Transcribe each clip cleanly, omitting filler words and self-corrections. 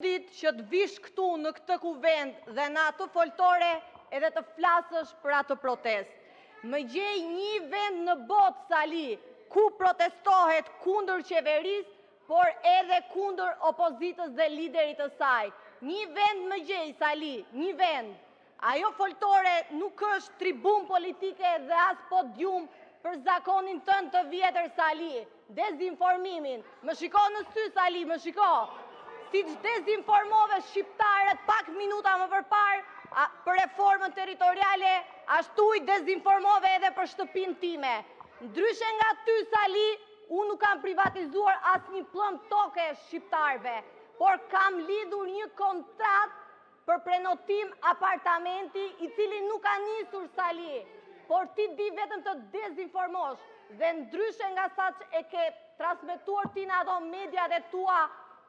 ditë që të vish këtu në këtë kuvend dhe në atë foltore edhe të flasësh për atë protest. Më gjej një vend në botë, Sali, ku protestohet kundër qeverisë, por edhe kundër opozitës dhe liderit të saj. Një vend më gjej, Sali, një vend. Ajo foltore nuk është tribun politike dhe as podium për zakonin tënd të vjetër, Sali. Dezinformimin. Më shiko në sy, Sali, më shiko. Si që dezinformove shqiptarët pak minuta më përpar për reformën territoriale, ashtu i dezinformove edhe për shtëpinë time. Ndryshe nga ty, Sali, unë nuk kam privatizuar asnjë plëm toke shqiptarve, por kam lidhur një kontratë për prenotim apartamenti i cili nuk ka nisur, Sali, por ti di vetëm të dezinformosh dhe ndryshe nga sa që e ke transmetuar ti në ato mediat e tua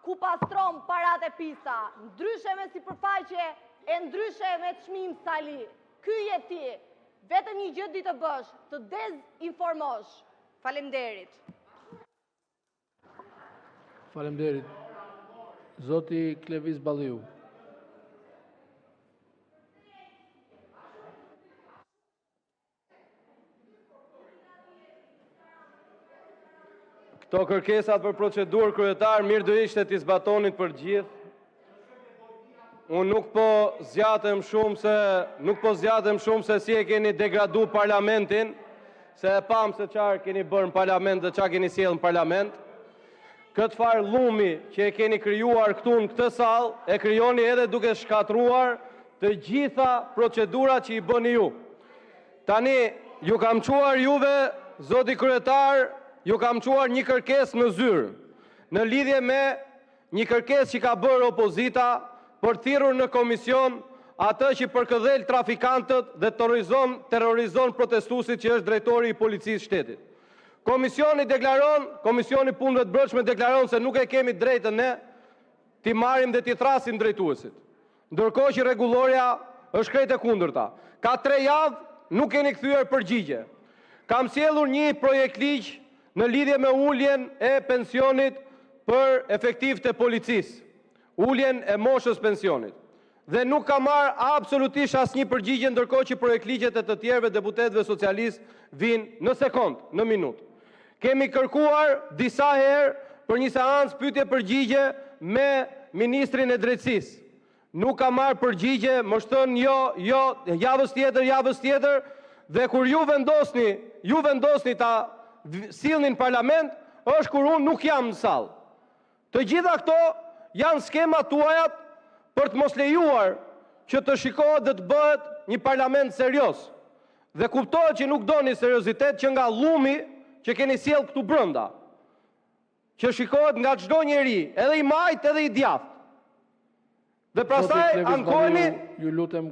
ku pastron parat e pista, ndryshe me sipërfaqe e ndryshe me çmim, Sali. Ky je ti, vetëm një gjë di të bësh, të dezinformosh. Faleminderit. Faleminderit. Zoti Klevis Balliu. Këto kërkesat për procedurë kryetar mirë do ishte t'i zbatonit për gjithë. Unë nuk po zjatëm shumë se si e keni degradu parlamentin, se e pam se qarë keni bërë në parlament dhe qarë keni sjellë në parlament. Këtë farë lumi që e keni krijuar këtu në këtë salë, e krijoni edhe duke shkatruar të gjitha procedurat që i bëni ju. Tani, ju kam quar juve, zoti kryetar, ju kam quar një kërkesë në zyrë, në lidhje me një kërkesë që ka bërë opozita për thirrur në komision atë që përkëdhel trafikantët dhe terrorizon protestuesit që është drejtori i policisë shtetit. Komisioni punëve të brendshme deklaron se nuk e kemi drejtën ne t'i marrim dhe t'i thrasim drejtuesit. Ndërkohë që rregulloria është krejt e kundërta. Ka 3 javë nuk keni kthyer përgjigje. Kam sjellur një projekt ligj në lidhje me uljen e pensionit për efektiv të policisë, uljen e moshës pensionit. Dhe nuk ka marrë absolutisht asnjë përgjigje, ndërkohë që projektligjet e të tjerëve deputetëve socialistë vinë në sekond, në minutë. Kemi kërkuar disa herë për një seancë pyetje-përgjigje me ministrin e drejtësisë. Nuk ka marrë përgjigje, më thënë jo, javës tjetër, dhe kur ju vendosni ta sillni në parlament, është kur unë nuk jam në sallë. Të gjitha këto janë skema tuaja për të mos lejuar që të shikohet dhe të bëhet një parlament serioz. Dhe kuptohet që nuk doni seriozitet që nga llumi që keni sjell këtu brenda, që shikohet nga çdo njeri, edhe i majt edhe i djathtë. Dhe pastaj ankoheni, ju lutem